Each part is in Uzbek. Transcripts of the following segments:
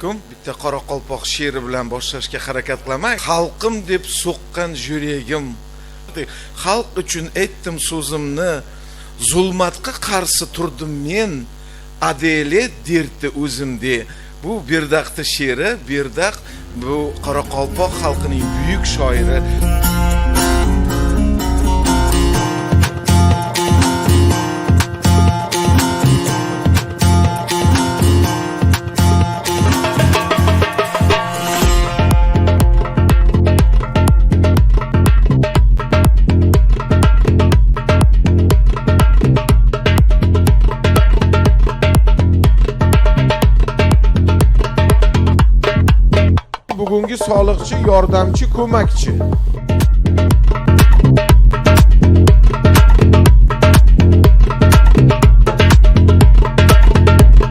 alaykum. Bitta Qoraqalpoq she'ri bilan boshlashga harakat qilaman. Xalqim deb so'qqan yuragim. Xalq uchun aytdim so'zimni, zulmatga qarshi turdim men, adalet derdi o'zimda. Bu Berdaqda she'ri, Berdaq bu Qoraqalpoq xalqining buyuk shoiri. Bugungi soliqchi, yordamchi, ko'makchi.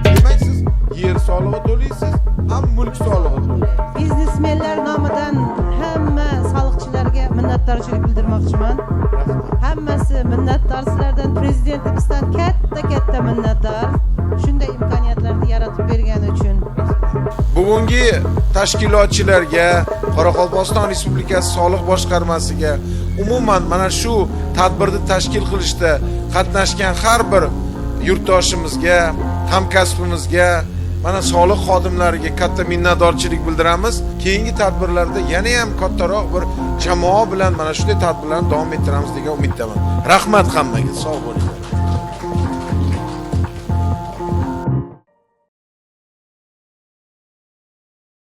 Demak, siz yer solig'i to'laysiz, ham mulk solig'i to'laysiz. Biznesmenlar nomidan hamma soliqchilarga minnatdorchilik bildirmoqchiman. Hammasi minnatdor, sizlardan prezidentimizdan katta minnatdor. Shunday imkoniyatlarni yaratib bergani uchun. Bugungi tashkilotchilarga, Qoraqalpog'iston Respublikasi soliq boshqarmasiga, umuman mana shu tadbirni tashkil qilishda qatnashgan har bir yurtdoshimizga, hamkasbimizga, mana soliq xodimlariga katta minnatdorchilik bildiramiz. Keyingi tadbirlarda yana ham kattaroq bir jamoa bilan mana shunday tadbirlarni davom ettiramiz degan umiddaman. Rahmat hammaga, sog' bo'ling.